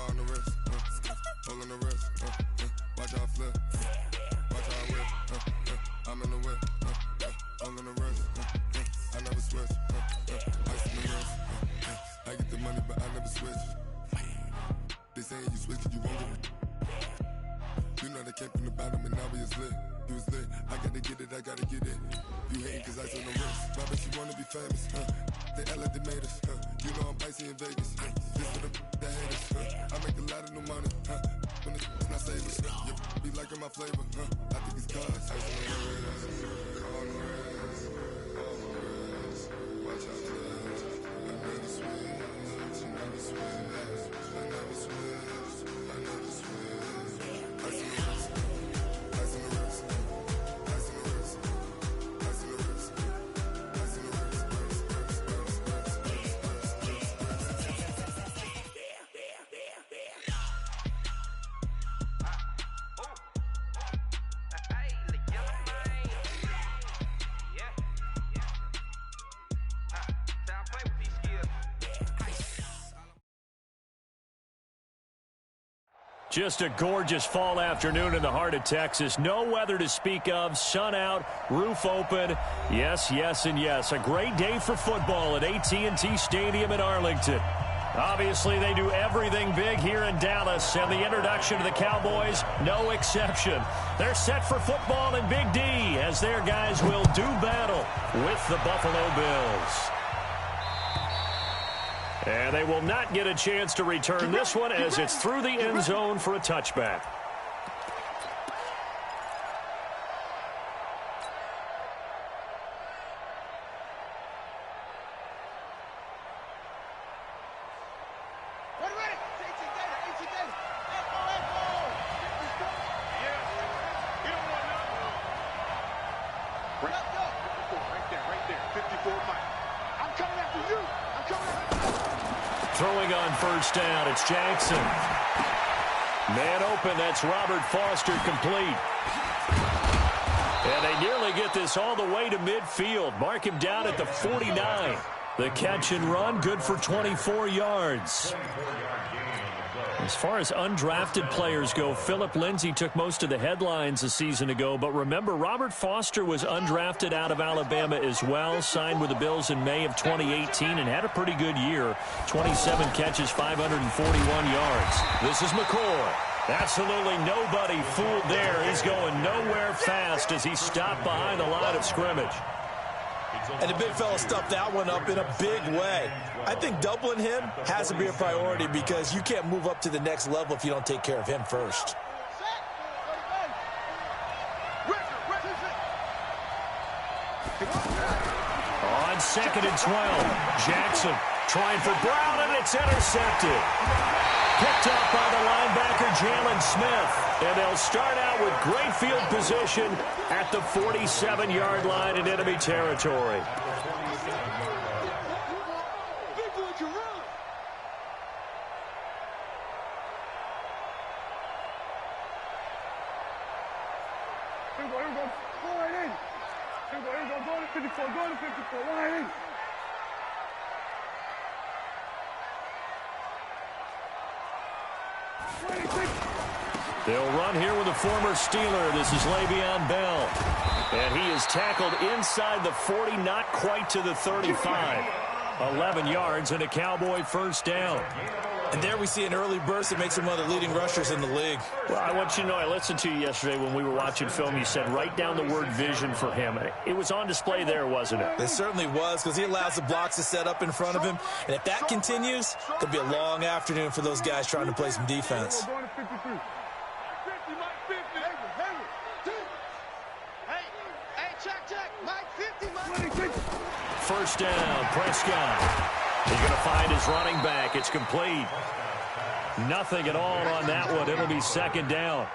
on the wrist, hold on the wrist, watch how I flip, watch how I whip, I'm in the whip, hold on the wrist, I never switch, ice in the wrist, I get the money but I never switch. They saying you switch and you won't get it. You know they came from the bottom and now we is lit. You was lit, I gotta get it, I gotta get it. You hating cause ice on the wrist, Robin she wanna be famous, They act like they made us, You know I'm icy in Vegas, This for the haters, I make a lot of new money, When it's not savers, You be liking my flavor, I think it's cause ice on the wrist, on the wrist, on the wrist. Watch out for this, I never switch, I never switch, I never switch, I never switch. Ice on the wrist, ice on the wrist, ice on the wrist, ice on the wrist, ice on the wrist, Just a gorgeous fall afternoon in the heart of Texas. No weather to speak of. Sun out, roof open. Yes, yes, and yes. A great day for football at AT&T Stadium in Arlington. Obviously, they do everything big here in Dallas, and the introduction to the Cowboys, no exception. They're set for football in Big D as their guys will do battle with the Buffalo Bills. And they will not get a chance to return this one as it's through the end zone for a touchback. Throwing on first down, it's Jackson. Man open, that's Robert Foster, complete. And they nearly get this all the way to midfield. Mark him down at the 49. The catch and run, good for 24 yards. As far as undrafted players go, Philip Lindsay took most of the headlines a season ago. But remember, Robert Foster was undrafted out of Alabama as well, signed with the Bills in May of 2018 and had a pretty good year. 27 catches, 541 yards. This is McCoy. Absolutely nobody fooled there. He's going nowhere fast as he stopped behind the line of scrimmage. And the big fella stuffed that one up in a big way. I think doubling him has to be a priority because you can't move up to the next level if you don't take care of him first. On 2nd and 12, Jackson trying for Brown, and it's intercepted. Picked up by the linebacker, Jalen Smith. And they'll start out with great field position at the 47-yard line in enemy territory. They'll run here with a former Steeler. This is Le'Veon Bell. And he is tackled inside the 40, not quite to the 35. 11 yards and a Cowboy first down. And there we see an early burst that makes him one of the leading rushers in the league. Well, I want you to know, I listened to you yesterday when we were watching film. You said write down the word vision for him. It was on display there, wasn't it? It certainly was, because he allows the blocks to set up in front of him. And if that continues, it could be a long afternoon for those guys trying to play some defense. First down, Prescott. He's going to find his running back. It's complete. Nothing at all on that one. It'll be second down.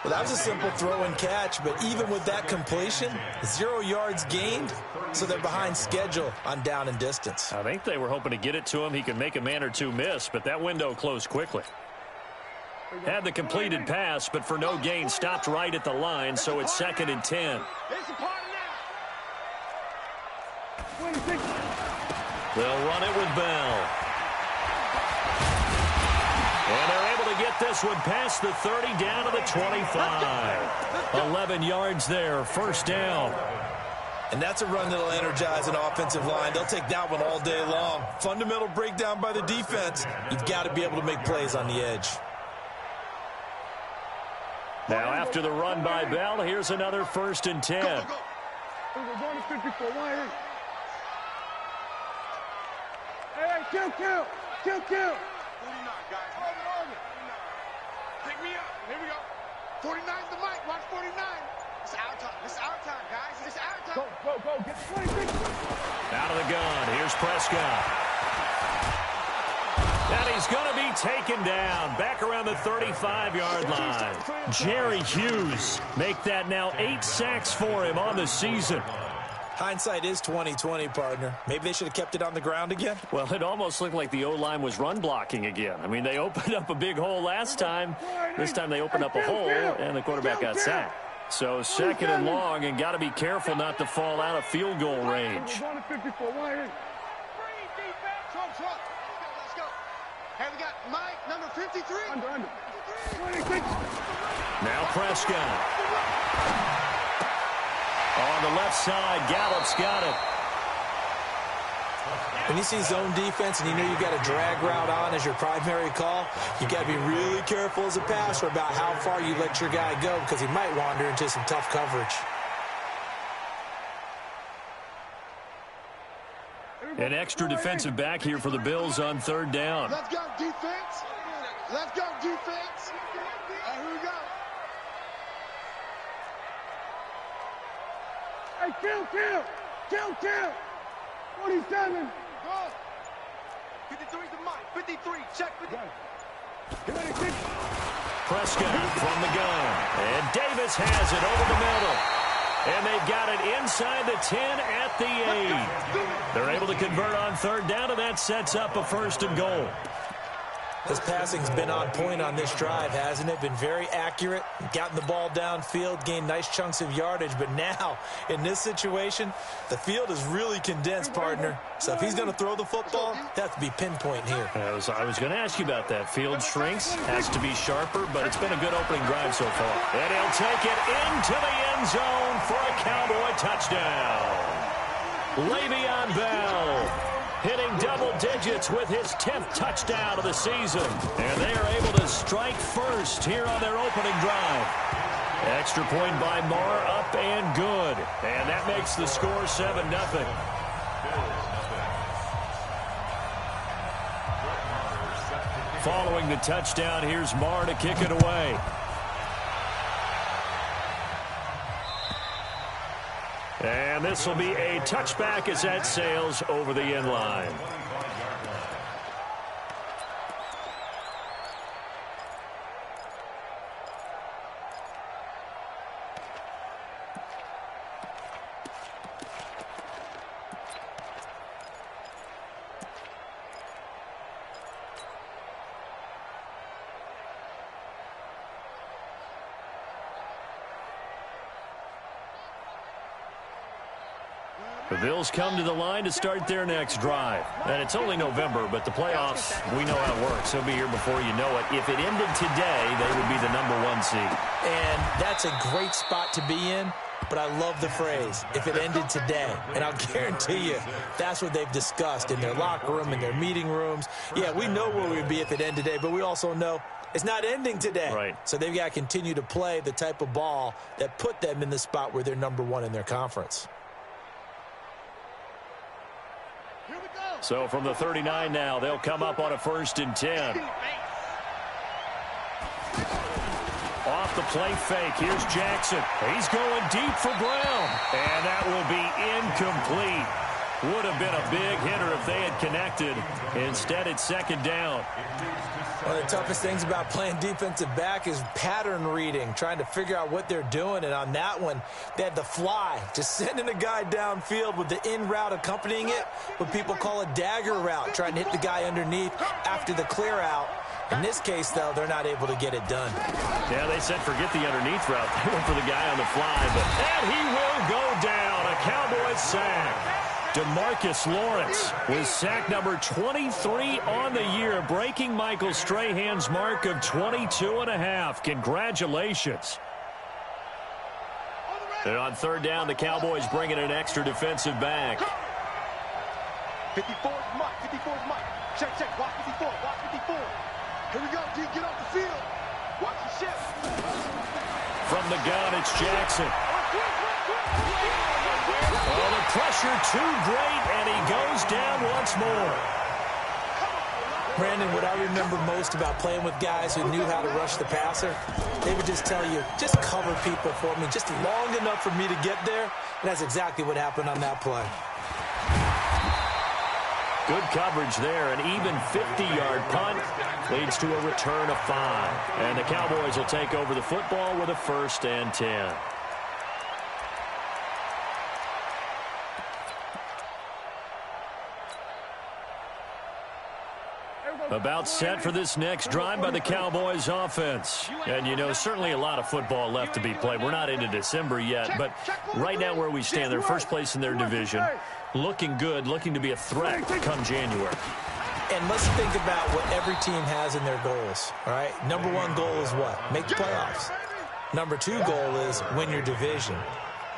Well, that was a simple throw and catch, but even with that completion, 0 yards gained, so they're behind schedule on down and distance. I think they were hoping to get it to him. He could make a man or two miss, but that window closed quickly. Had the completed pass, but for no gain, stopped right at the line, so it's 2nd and 10. They'll run it with Bell. And they're able this one past the 30 down to the 25. 11 yards there, first down. And that's a run that'll energize an offensive line. They'll take that one all day long. Fundamental breakdown by the defense. You've got to be able to make plays on the edge. Now after the run by Bell, here's another 1st and 10. We're going to 54. Hey, kill. 49, guys. Pick me up. Here we go. 49's the mic. Watch 49. It's our time. It's our time, guys. It's our time. Go. Get the 26. Out of the gun. Here's Prescott. And he's going to be taken down. Back around the 35-yard line. Jerry Hughes make that now 8 sacks for him on the season. Hindsight is 20/20, partner. Maybe they should have kept it on the ground again. Well, it almost looked like the O-line was run blocking again. I mean, they opened up a big hole last time. This time they opened up a hole, and the quarterback got sacked. So 2nd and long, and got to be careful not to fall out of field goal range. We're going to 54. Let's go. Hey, we got Mike, number 53. Under. 26. Now Prescott. On the left side, Gallup's got it. When you see zone defense and you know you've got a drag route on as your primary call, you've got to be really careful as a passer about how far you let your guy go because he might wander into some tough coverage. An extra defensive back here for the Bills on 3rd down. Let's go, defense. Let's go, defense. Here we go. Hey, kill. 47. Go. 53's the mic. 53. Check 50. Prescott from the gun. And Davis has it over the middle. And they've got it inside the 10 at the 8. They're able to convert on 3rd down, and that sets up a 1st and goal. This passing's been on point on this drive, hasn't it? Been very accurate, gotten the ball downfield, gained nice chunks of yardage. But now, in this situation, the field is really condensed, partner. So if he's going to throw the football, that has to be pinpoint here. I was going to ask you about that. Field shrinks, has to be sharper, but it's been a good opening drive so far. And he'll take it into the end zone for a Cowboy touchdown. Le'Veon Bell hitting double digits with his 10th touchdown of the season. And they are able to strike first here on their opening drive. Extra point by Marr, up and good. And that makes the score 7-0. Following the touchdown, here's Marr to kick it away. And this will be a touchback as that sails over the end line. The Bills come to the line to start their next drive. And it's only November, but the playoffs, we know how it works. They'll be here before you know it. If it ended today, they would be the #1 seed. And that's a great spot to be in, but I love the phrase, if it ended today. And I'll guarantee you, that's what they've discussed in their locker room, in their meeting rooms. Yeah, we know where we'd be if it ended today, but we also know it's not ending today. Right. So they've got to continue to play the type of ball that put them in the spot where they're #1 in their conference. So from the 39 now, they'll come up on a 1st and 10. Off the play fake, here's Jackson. He's going deep for Brown. And that will be incomplete. Would have been a big hitter if they had connected. Instead, it's 2nd down. One of the toughest things about playing defensive back is pattern reading, trying to figure out what they're doing. And on that one, they had the fly, just sending a guy downfield with the in route accompanying it, what people call a dagger route, trying to hit the guy underneath after the clear out. In this case, though, they're not able to get it done. Yeah, they said forget the underneath route. They went for the guy on the fly, and he will go down. A Cowboys sack. DeMarcus Lawrence with sack number 23 on the year, breaking Michael Strahan's mark of 22.5. Congratulations. And on third down, the Cowboys bring in an extra defensive back. 54 is Mike. 54 is Mike. Check, check. Watch 54. Watch 54. Here we go, D. Get off the field. Watch the shift. From the gun, it's Jackson. Oh, the pressure too great, and he goes down once more. Brandon, what I remember most about playing with guys who knew how to rush the passer, they would just tell you, just cover people for me, just long enough for me to get there. And that's exactly what happened on that play. Good coverage there. An even 50-yard punt leads to a return of 5. And the Cowboys will take over the football with a 1st and 10. About set for this next drive by the Cowboys offense. And, you know, certainly a lot of football left to be played. We're not into December yet, but right now where we stand, they're first place in their division. Looking good, looking to be a threat come January. And let's think about what every team has in their goals, all right? Number 1 goal is what? Make the playoffs. Number 2 goal is win your division.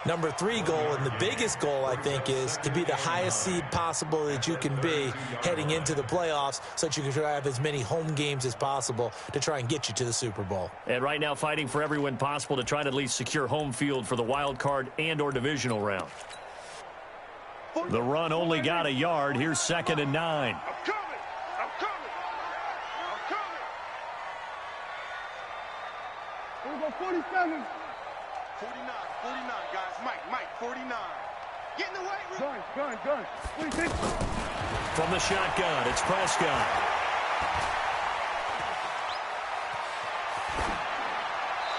Number 3 goal, and the biggest goal, I think, is to be the highest seed possible that you can be heading into the playoffs so that you can try to have as many home games as possible to try and get you to the Super Bowl. And right now fighting for every win possible to try to at least secure home field for the wild card and or divisional round. The run only got a yard. Here's 2nd and 9. I'm coming. I'm coming. I'm coming. We're going 47. 49, 49, guys. Mike, 49. Get in the way. Gun. 46. From the shotgun, it's Prescott.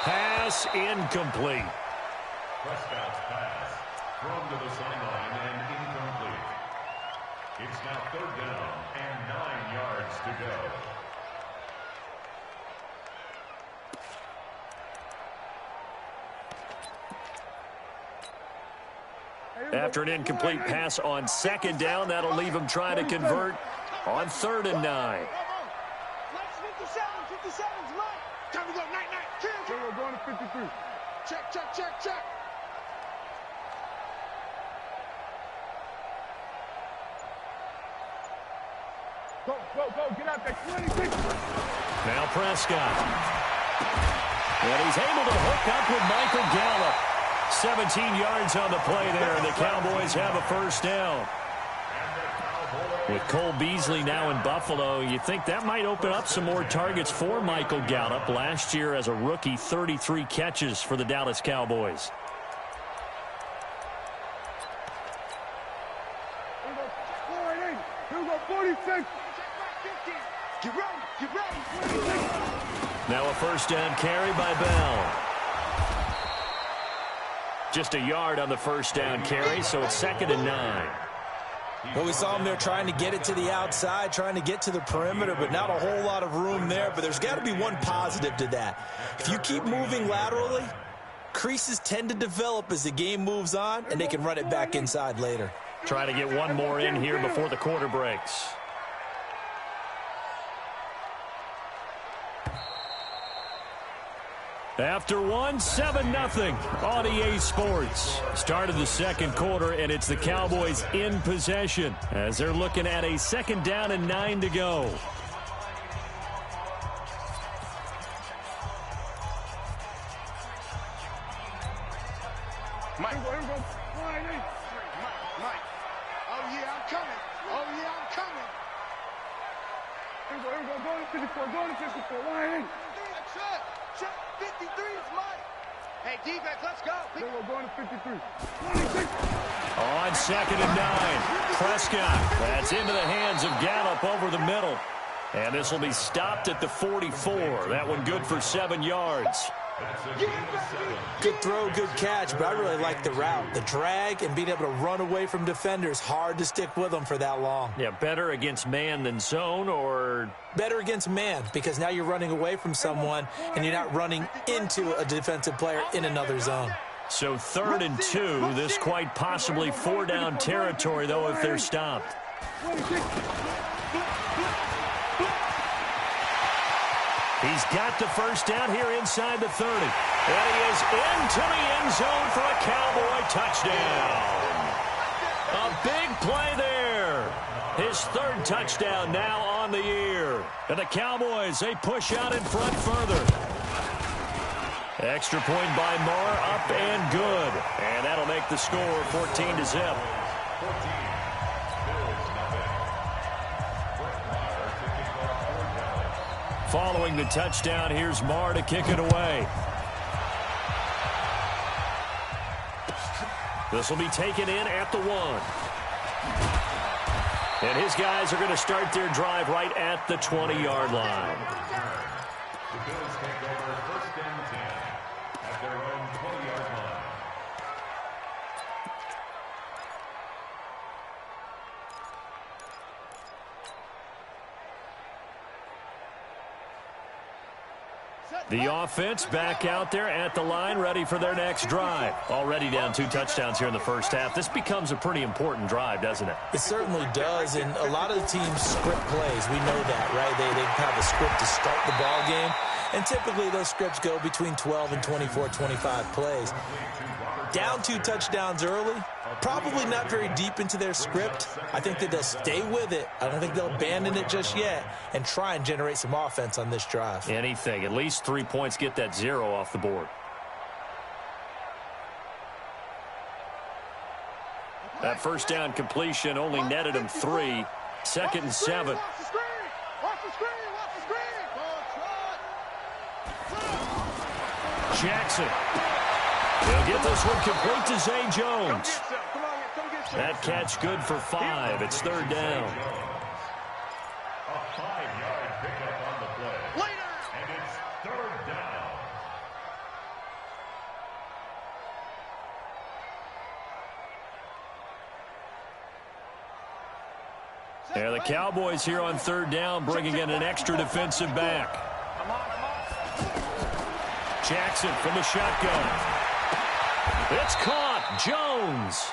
Pass incomplete. Prescott's pass thrown to the sideline and incomplete. It's now 3rd down and 9 yards to go. After an incomplete pass on 2nd down, that'll leave him trying to convert on 3rd and 9. 57's Mike. Time to go. Night. We're going to 53. Check. Go. Get out there. 26. Now Prescott. And he's able to hook up with Michael Gallup. 17 yards on the play there, and the Cowboys have a 1st down. With Cole Beasley now in Buffalo, you think that might open up some more targets for Michael Gallup. Last year as a rookie, 33 catches for the Dallas Cowboys. Here we go, 46. Get ready. Now a 1st down carry by Bell. Just a yard on the 1st down carry, so it's 2nd and 9. Well, we saw him there trying to get it to the outside, trying to get to the perimeter, but not a whole lot of room there. But there's got to be one positive to that. If you keep moving laterally, creases tend to develop as the game moves on, and they can run it back inside later. Trying to get one more in here before the quarter breaks. After 7-0 on EA Sports. Start of the 2nd quarter, and it's the Cowboys in possession as they're looking at a 2nd down and 9 to go. Mike. Oh, yeah, I'm coming. Here we go. Go to 54. Line in. Check. 53 is Mike. Hey, defense, let's go. We're going to 53. 26. On 2nd and 9. Prescott. That's into the hands of Gallup over the middle. And this will be stopped at the 44. That one good for 7 yards. Good throw, good catch, but I really like the route. The drag and being able to run away from defenders, hard to stick with them for that long. Yeah, better against man than zone, or? Better against man, because now you're running away from someone and you're not running into a defensive player in another zone. So 3rd and 2. This quite possibly 4-down territory, though, if they're stopped. He's got the first down here inside the 30. And he is into the end zone for a Cowboy touchdown. A big play there. His 3rd touchdown now on the year. And the Cowboys, they push out in front further. Extra point by Marr, up and good. And that'll make the score 14-0. Following the touchdown, here's Marr to kick it away. This will be taken in at the 1. And his guys are going to start their drive right at the 20-yard line. The Bills take over 1st and 10 at their own 20-yard line. The offense back out there at the line, ready for their next drive. Already down 2 touchdowns here in the first half. This becomes a pretty important drive, doesn't it? It certainly does, and a lot of the teams script plays. We know that, right? They have a script to start the ball game, and typically those scripts go between 12 and 24, 25 plays. Down 2 touchdowns early, probably not very deep into their script. I think that they'll stay with it. I don't think they'll abandon it just yet and try and generate some offense on this drive. Anything. At least 3 points, get that 0 off the board. That first down completion only netted him 3. 2nd and 7. Jackson. He'll get this one complete to Zay Jones. That catch good for 5. It's 3rd down. A 5-yard pickup on the play. And it's 3rd down. Yeah, the Cowboys here on 3rd down, bringing in an extra defensive back. Jackson from the shotgun. It's caught. Jones.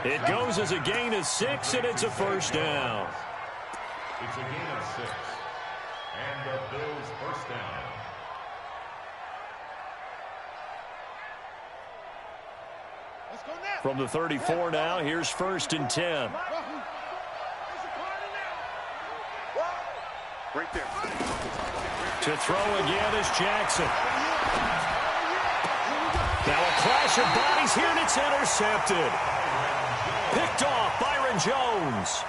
It goes as a gain of 6, and it's a 1st down. It's a gain of 6. And the Bills' 1st down. From the 34 now, here's 1st and 10. Right there. To throw again is Jackson. Now a clash of bodies here, and it's intercepted. Picked off Byron Jones.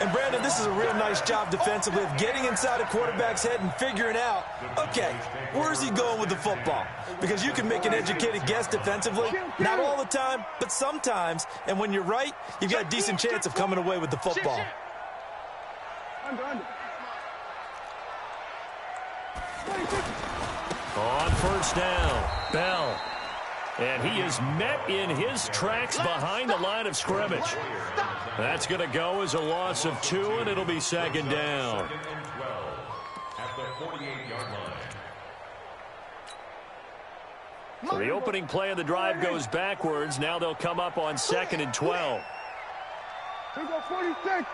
And, Brandon, this is a real nice job defensively of getting inside a quarterback's head and figuring out, okay, where's he going with the football? Because you can make an educated guess defensively, not all the time, but sometimes. And when you're right, you've got a decent chance of coming away with the football. On 1st down, Bell. And he is met in his tracks behind the line of scrimmage. That's going to go as a loss of 2, and it'll be 2nd down. 2nd and 12 at the 48-yard line. So the opening play of the drive goes backwards. Now they'll come up on 2nd and 12. Here go 46. 49.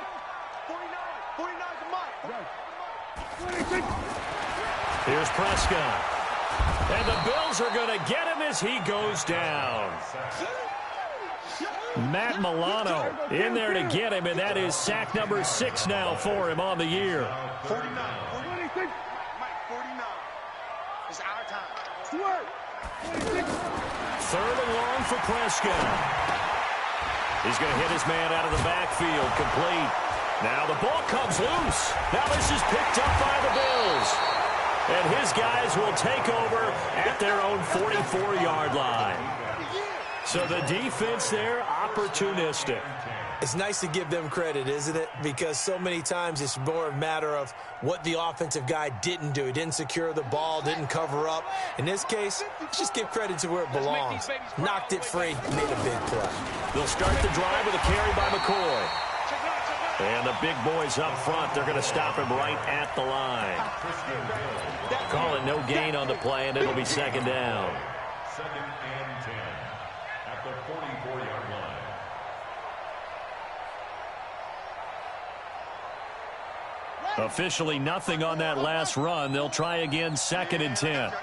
49's a mark. 46. Here's Prescott. And the Bills are going to get him as he goes down. Matt Milano in there to get him, and that is sack number 6 now for him on the year. 49. 46. Mike, 49. It's our time. 46. 3rd and long for Prescott. He's going to hit his man out of the backfield, complete. Now the ball comes loose. Now this is picked up by the Bills. And his guys will take over at their own 44-yard line. So the defense there, opportunistic. It's nice to give them credit, isn't it? Because so many times it's more a matter of what the offensive guy didn't do. He didn't secure the ball, didn't cover up. In this case, let's just give credit to where it belongs. Knocked it free, made a big play. They'll start the drive with a carry by McCoy. And the big boys up front, they're going to stop him right at the line. Call it no gain on the play, and it'll be 2nd down. 2nd and 10 at the 44-yard line. Officially nothing on that last run. They'll try again, 2nd and 10. I got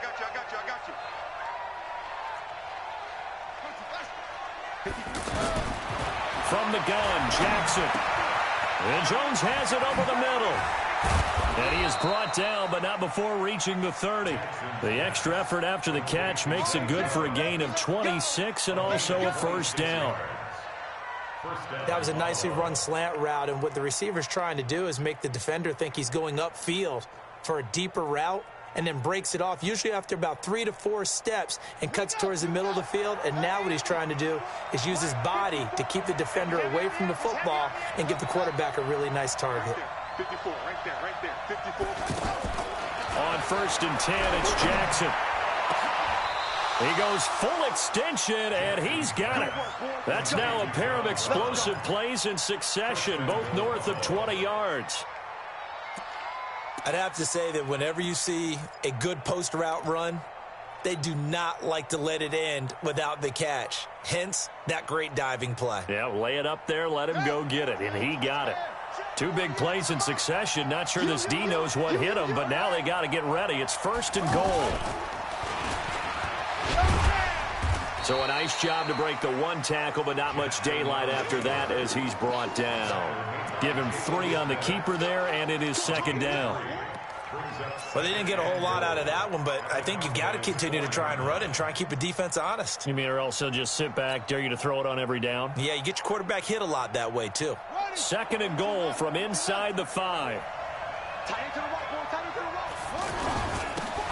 you. From the gun, Jackson. And Jones has it over the middle. And he is brought down, but not before reaching the 30. The extra effort after the catch makes it good for a gain of 26 and also a first down. That was a nicely run slant route, and what the receiver's trying to do is make the defender think he's going upfield for a deeper route and then breaks it off, usually after about 3 to 4 steps, and cuts towards the middle of the field. And now what he's trying to do is use his body to keep the defender away from the football and give the quarterback a really nice target. 54, right there, 54. On 1st and 10, it's Jackson. He goes full extension, and he's got it. That's now a pair of explosive plays in succession, both north of 20 yards. I'd have to say that whenever you see a good post route run, they do not like to let it end without the catch. Hence, that great diving play. Yeah, lay it up there, let him go get it, and he got it. 2 big plays in succession. Not sure this D knows what hit him, but now they got to get ready. It's 1st and goal. So a nice job to break the 1 tackle, but not much daylight after that as he's brought down. Give him 3 on the keeper there, and it is 2nd down. Well, they didn't get a whole lot out of that one, but I think you've got to continue to try and run and try and keep the defense honest. You mean, or else they'll just sit back, dare you to throw it on every down? Yeah, you get your quarterback hit a lot that way, too. 2nd and goal from inside the 5.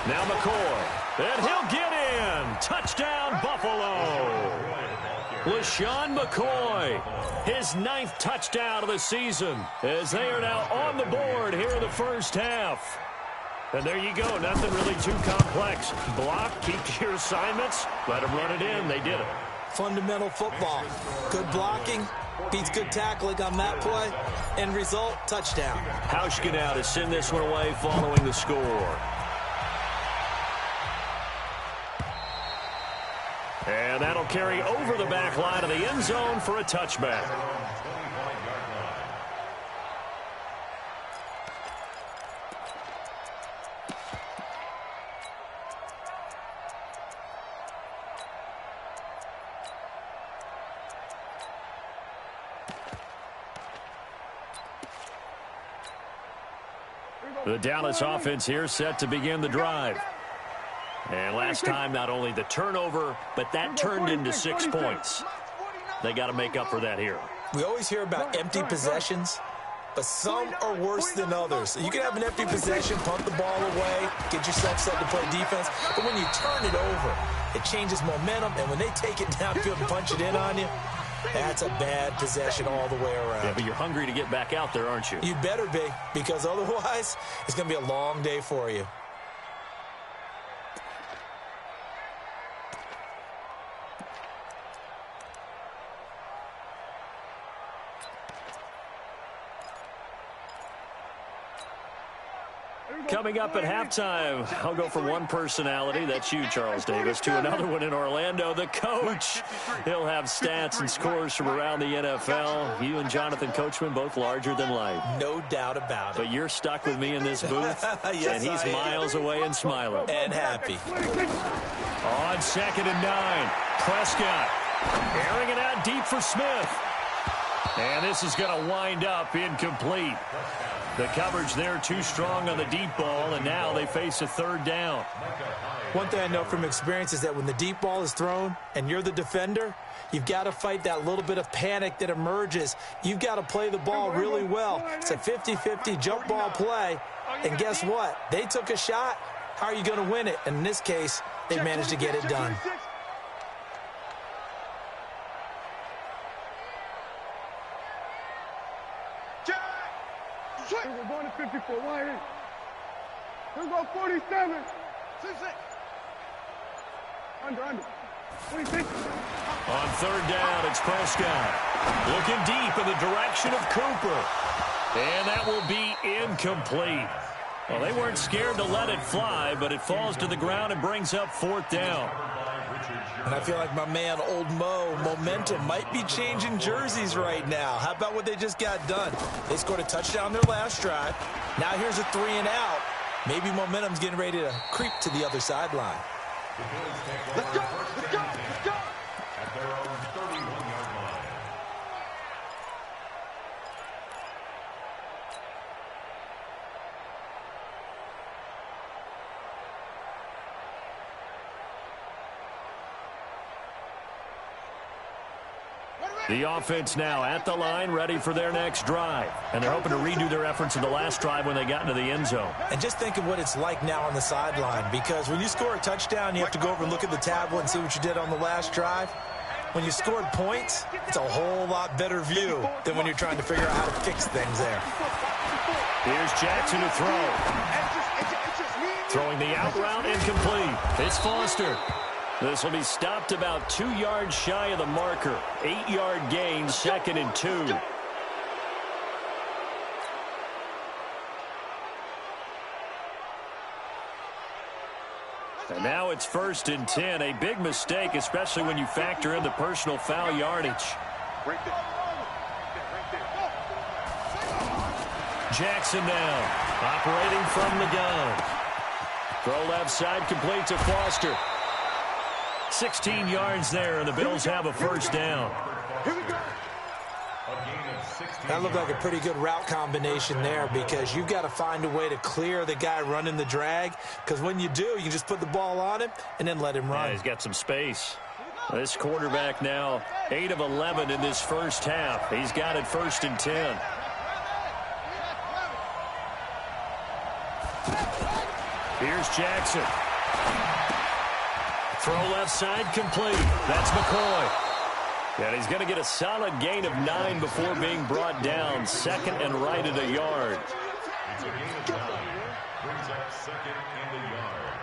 Now McCoy, and he'll get in. Touchdown, Buffalo. LaShawn McCoy, his 9th touchdown of the season, as they are now on the board here in the first half. And there you go, nothing really too complex. Block, keep to your assignments, let them run it in. They did it. Fundamental football. Good blocking, beats good tackling on that play, end result, touchdown. Hauschka now to send this one away following the score. And that'll carry over the back line of the end zone for a touchback. The Dallas offense here set to begin the drive. And last time, not only the turnover, but that turned into 6 points. They got to make up for that here. We always hear about empty possessions, but some are worse than others. You can have an empty possession, punt the ball away, get yourself set to play defense, but when you turn it over, it changes momentum, and when they take it downfield and punch it in on you, that's a bad possession all the way around. Yeah, but you're hungry to get back out there, aren't you? You better be, because otherwise, it's going to be a long day for you. Coming up at halftime, I'll go from one personality, that's you, Charles Davis, to another one in Orlando, the coach. He'll have stats and scores from around the NFL. You and Jonathan Coachman, both larger than life. No doubt about it. But you're stuck with me in this booth, Yes, and he's miles away and smiling. And happy. On 2nd and 9, Prescott airing it out deep for Smith. And this is going to wind up incomplete. The coverage there too strong on the deep ball, and now they face a 3rd down. One thing I know from experience is that when the deep ball is thrown and you're the defender, you've got to fight that little bit of panic that emerges. You've got to play the ball really well. It's a 50-50 jump ball play, and guess what? They took a shot. How are you going to win it? And in this case, they managed to get it done. We're going to 54. Wide in. Here we go, 47. 66. Under. 26. On 3rd down, it's Prescott. Looking deep in the direction of Cooper. And that will be incomplete. Well, they weren't scared to let it fly, but it falls to the ground and brings up 4th down. And I feel like my man, Old Mo, momentum might be changing jerseys right now. How about what they just got done? They scored a touchdown their last drive. Now here's a 3 and out. Maybe momentum's getting ready to creep to the other sideline. Let's go, let's go, let's go. At their own 31-yard line. The offense now at the line, ready for their next drive. And they're hoping to redo their efforts in the last drive when they got into the end zone. And just think of what it's like now on the sideline, because when you score a touchdown, you have to go over and look at the tablet and see what you did on the last drive. When you scored points, it's a whole lot better view than when you're trying to figure out how to fix things there. Here's Jackson to throw. Throwing the out route incomplete. It's Foster. This will be stopped about 2 yards shy of the marker. 8-yard gain, 2nd and 2. And now it's 1st and 10. A big mistake, especially when you factor in the personal foul yardage. Jackson now, operating from the gun. Throw left side, complete to Foster. 16 yards there, and the Bills have a first down. That looked like a pretty good route combination there, because you've got to find a way to clear the guy running the drag, because when you do, you can just put the ball on him and then let him run. Yeah, he's got some space. This quarterback now 8 of 11 in this first half. He's got it 1st and 10. Here's Jackson. Throw left side complete. That's McCoy. And he's going to get a solid gain of 9 before being brought down. 2nd and right at a yard. It's a gain of 9. Brings up 2nd and a yard.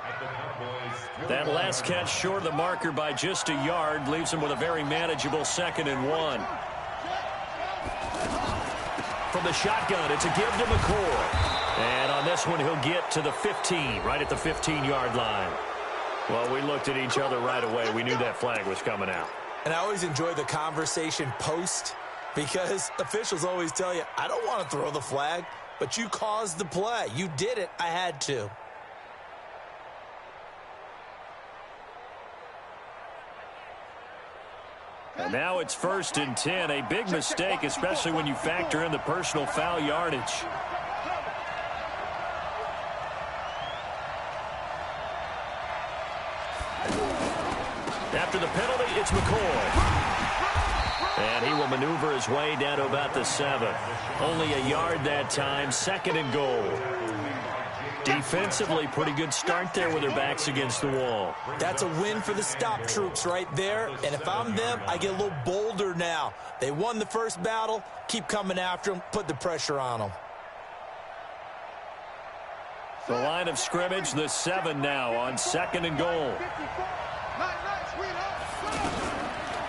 At the Cowboys. That last catch short of the marker by just a yard leaves him with a very manageable 2nd and 1. From the shotgun, it's a give to McCoy. And on this one, he'll get to the 15, right at the 15-yard line. Well, we looked at each other right away. We knew that flag was coming out. And I always enjoy the conversation post, because officials always tell you, I don't want to throw the flag, but you caused the play. You did it. I had to. And now it's 1st and 10. A big mistake, especially when you factor in the personal foul yardage. After the penalty, it's McCoy. And he will maneuver his way down to about the 7. Only a yard that time, 2nd and goal. Defensively, pretty good start there with their backs against the wall. That's a win for the stop troops right there. And if I'm them, I get a little bolder now. They won the first battle. Keep coming after them. Put the pressure on them. The line of scrimmage, the 7 now on 2nd and goal.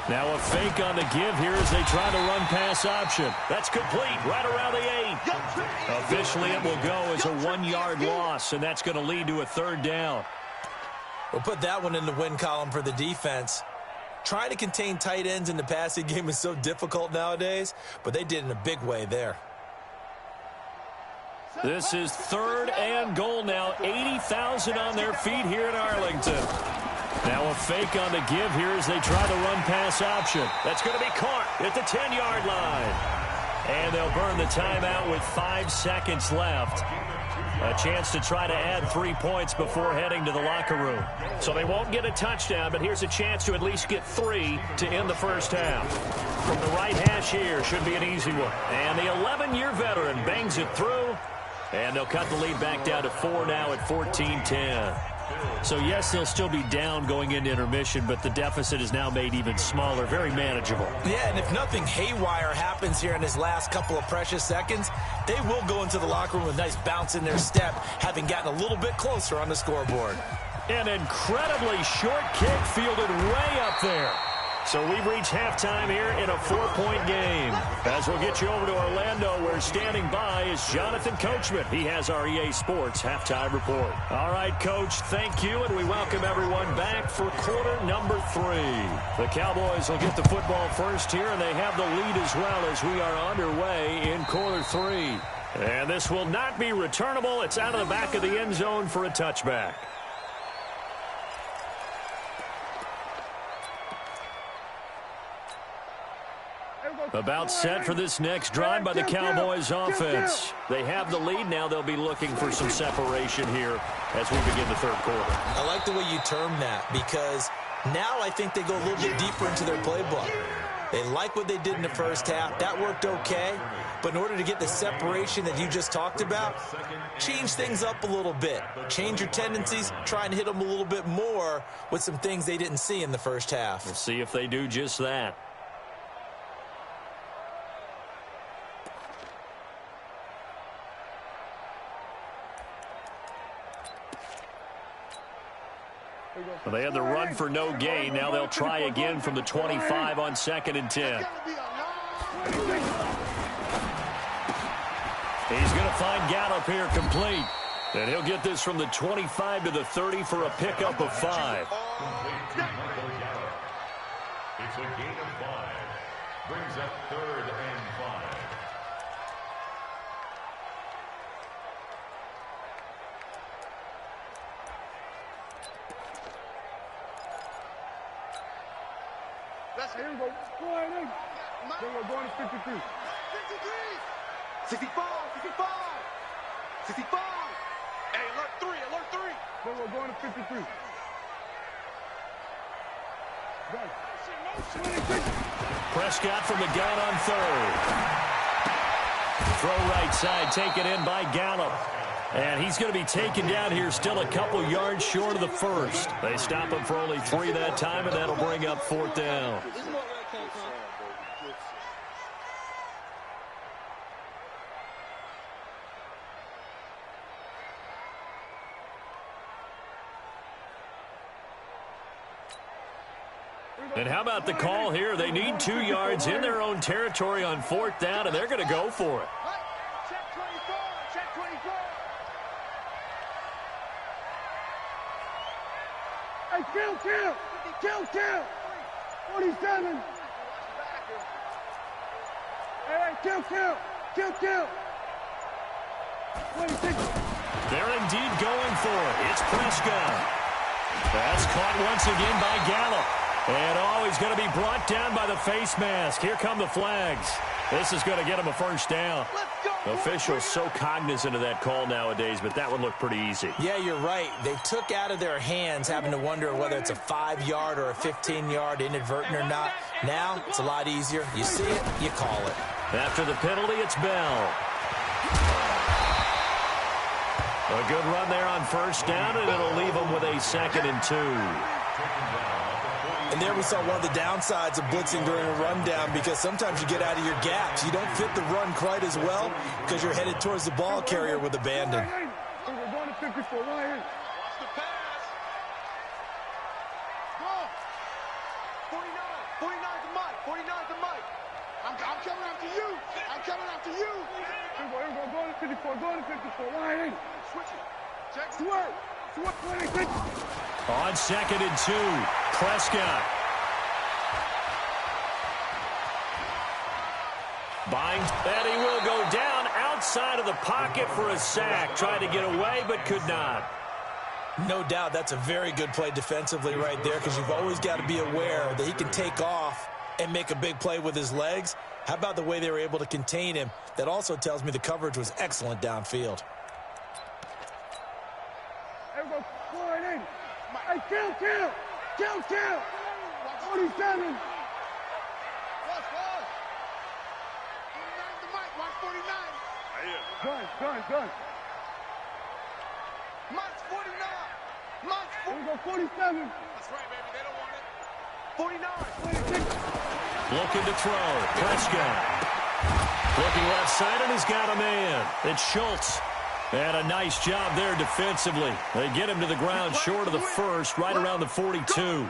Now a fake on the give here as they try to run pass option. That's complete right around the 8. Officially, it will go as a 1-yard loss, and that's going to lead to a 3rd down. We'll put that one in the win column for the defense. Trying to contain tight ends in the passing game is so difficult nowadays, but they did in a big way there. This is 3rd and goal now. 80,000 on their feet here in Arlington. Now a fake on the give here as they try to run pass option. That's going to be caught at the 10-yard line. And they'll burn the timeout with 5 seconds left. A chance to try to add 3 points before heading to the locker room. So they won't get a touchdown, but here's a chance to at least get 3 to end the first half. From the right hash here, should be an easy one. And the 11-year veteran bangs it through. And they'll cut the lead back down to 4 now at 14-10. So, yes, they'll still be down going into intermission, but the deficit is now made even smaller, very manageable. Yeah, and if nothing haywire happens here in his last couple of precious seconds, they will go into the locker room with a nice bounce in their step, having gotten a little bit closer on the scoreboard. An incredibly short kick fielded way up there. So we've reached halftime here in a 4-point game. As we'll get you over to Orlando, where standing by is Jonathan Coachman. He has our EA Sports halftime report. All right, Coach, thank you, and we welcome everyone back for quarter number 3. The Cowboys will get the football first here, and they have the lead as well as we are underway in quarter 3. And this will not be returnable. It's out of the back of the end zone for a touchback. About set for this next drive by the Cowboys offense. They have the lead. Now they'll be looking for some separation here as we begin the third quarter. I like the way you term that, because now I think they go a little bit deeper into their playbook. They like what they did in the first half. That worked okay. But in order to get the separation that you just talked about, change things up a little bit. Change your tendencies. Try and hit them a little bit more with some things they didn't see in the first half. We'll see if they do just that. Well, they had the run for no gain. Now they'll try again from the 25 on 2nd and 10. He's going to find Gallup here complete. And he'll get this from the 25 to the 30 for a pickup of 5. It's a gain of 5. Brings up 3rd and 5. Here we go. Go ahead in. Then we're going to 53. 53. 65. 65. 65. Hey, alert 3. Alert 3. Then we're going to 53. Prescott from the gun on 3rd. Throw right side, taken in by Gallup. And he's going to be taken down here still a couple yards short of the first. They stop him for only 3 that time, and that'll bring up 4th down. And how about the call here? They need 2 yards in their own territory on 4th down, and they're going to go for it. Check 24. Check 24. Hey, kill. 47. Hey, kill. 26. They're indeed going for it. It's Prescott. That's caught once again by Gallup. And he's going to be brought down by the face mask. Here come the flags. This is going to get him a first down. Officials so cognizant of that call nowadays, but that one looked pretty easy. Yeah, you're right. They took out of their hands having to wonder whether it's a 5-yard or a 15-yard inadvertent or not. Now, it's a lot easier. You see it, you call it. After the penalty, it's Bell. A good run there on first down, and it'll leave them with a 2nd and 2. And there we saw one of the downsides of blitzing during a rundown, because sometimes you get out of your gaps. You don't fit the run quite as well because you're headed towards the ball carrier with abandon. We're going to 54. Watch the pass. Go. 49. 49's the mic. 49's the mic. I'm coming after you. Here we go. Going to 54. Going to 54. Line in. Switch it. Check. Switch. 26. On 2nd and 2, Prescott. Binds, and he will go down outside of the pocket for a sack. Tried to get away, but could not. No doubt that's a very good play defensively right there, because you've always got to be aware that he can take off and make a big play with his legs. How about the way they were able to contain him? That also tells me the coverage was excellent downfield. Here we go. Hey, kill. 47. Watch. The mic. Watch 49. Gun. Mike's 49. Here we go, 47. That's right, baby. They don't want it. 49. 26. Looking to throw. Prescott. Looking left side, and he's got a man. It's Schultz. And a nice job there defensively. They get him to the ground short of the first, right around the 42.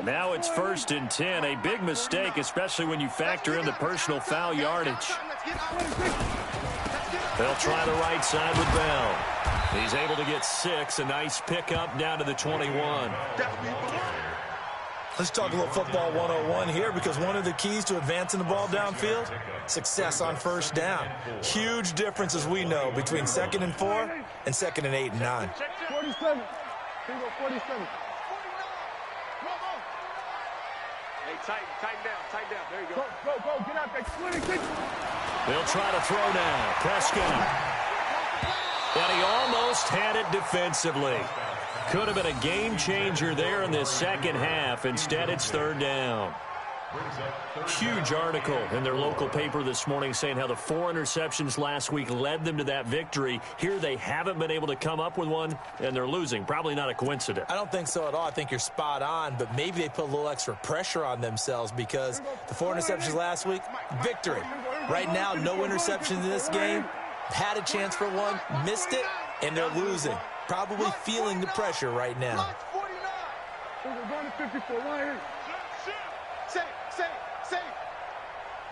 Now it's 1st and 10. A big mistake, especially when you factor in the personal foul yardage. They'll try the right side with Bell. He's able to get 6. A nice pickup down to the 21. Let's talk a little football 101 here, because one of the keys to advancing the ball downfield, success on first down. Huge difference, as we know, between 2nd and 4 and 2nd and 8 and 9. 47. Bingo, 47. Hey, tighten down. There you go. Go, get out there. 26. They'll try to throw now. Prescott. And he almost had it defensively. Could have been a game changer there in this second half. Instead, it's 3rd down. Huge article in their local paper this morning saying how the 4 interceptions last week led them to that victory. Here they haven't been able to come up with one, and they're losing. Probably not a coincidence. I don't think so at all. I think you're spot on, but maybe they put a little extra pressure on themselves, because the 4 interceptions last week, victory. Right now, no interceptions in this game. Had a chance for one, missed it, and they're losing. Probably feeling the pressure right now. We're going to 54. Right here. Safe.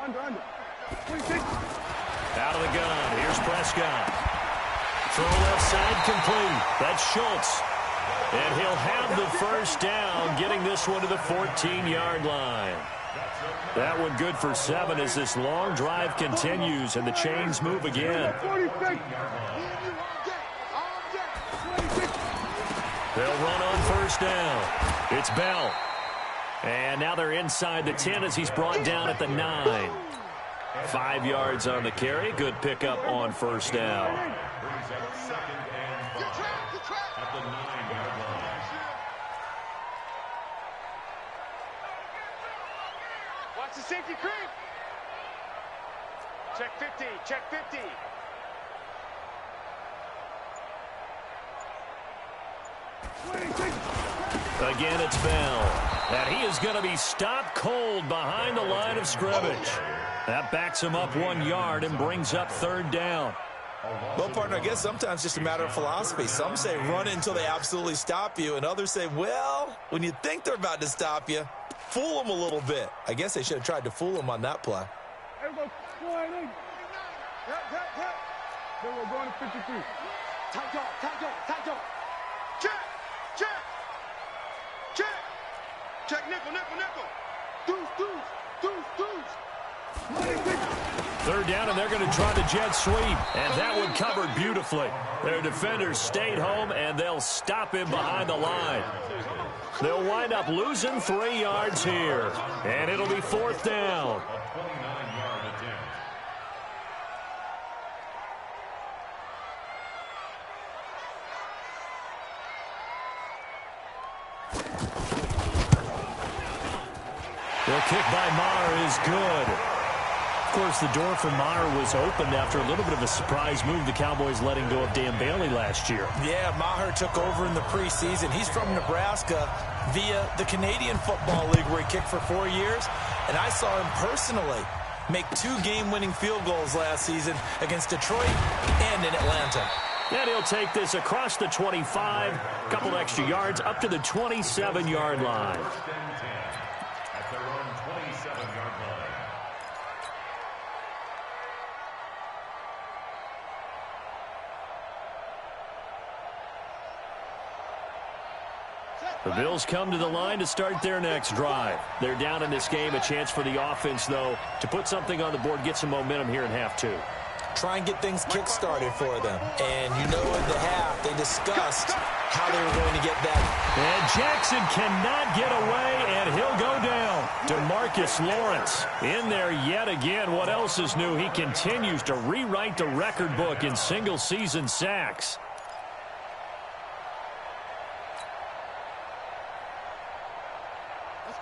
Under. 26. Out of the gun. Here's Prescott. Throw left side complete. That's Schultz. And he'll have the first down, getting this one to the 14-yard line. That one good for 7 as this long drive continues and the chains move again. 46. They'll run on first down. It's Bell. And now they're inside the 10 as he's brought down at the 9. 5 yards on the carry. Good pickup on first down. Watch the safety creep. Check 50. Again, it's Bell. And he is going to be stopped cold behind the line of scrimmage. That backs him up 1 yard and brings up 3rd down. Well, partner, I guess sometimes it's just a matter of philosophy. Some say run until they absolutely stop you, and others say, well, when you think they're about to stop you, fool them a little bit. I guess they should have tried to fool them on that play. Then we're going to 53. Tight dog. Check nickel. Deuce. 3rd down, and they're going to try the jet sweep. And that one covered beautifully. Their defenders stayed home, and they'll stop him behind the line. They'll wind up losing 3 yards here. And it'll be 4th down. The kick by Maher is good. Of course, the door for Maher was opened after a little bit of a surprise move, the Cowboys letting go of Dan Bailey last year. Yeah, Maher took over in the preseason. He's from Nebraska via the Canadian Football League, where he kicked for 4 years. And I saw him personally make 2 game-winning field goals last season against Detroit and in Atlanta. And he'll take this across the 25, a couple extra yards, up to the 27-yard line. The Bills come to the line to start their next drive. They're down in this game. A chance for the offense, though, to put something on the board, get some momentum here in half 2. Try and get things kick-started for them. And you know, in the half, they discussed how they were going to get that. And Jackson cannot get away, and he'll go down. DeMarcus Lawrence in there yet again. What else is new? He continues to rewrite the record book in single-season sacks.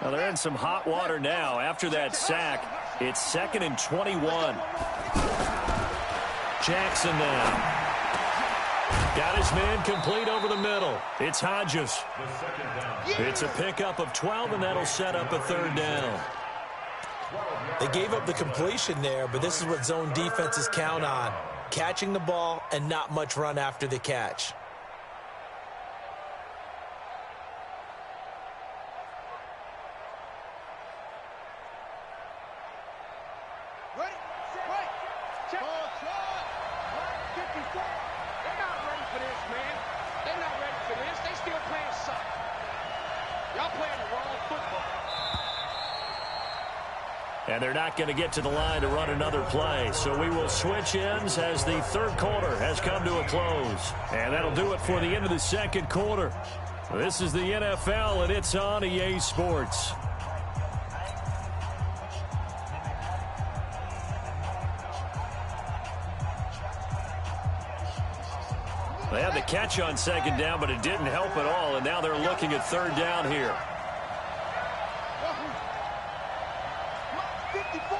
Well, they're in some hot water now. After that sack, it's 2nd and 21. Jackson now. Got his man complete over the middle. It's Hodges. It's a pickup of 12, and that'll set up a 3rd down. They gave up the completion there, but this is what zone defenses count on. Catching the ball and not much run after the catch. Ready? Right. Check. 54. They're not ready for this, man. They're not ready for this. They still playing soccer. Y'all playing the wrong football. And they're not going to get to the line to run another play. So we will switch ends as the third quarter has come to a close. And that'll do it for the end of the second quarter. This is the NFL, and it's on EA Sports. They had the catch on second down, but it didn't help at all. And now they're looking at third down here. 54.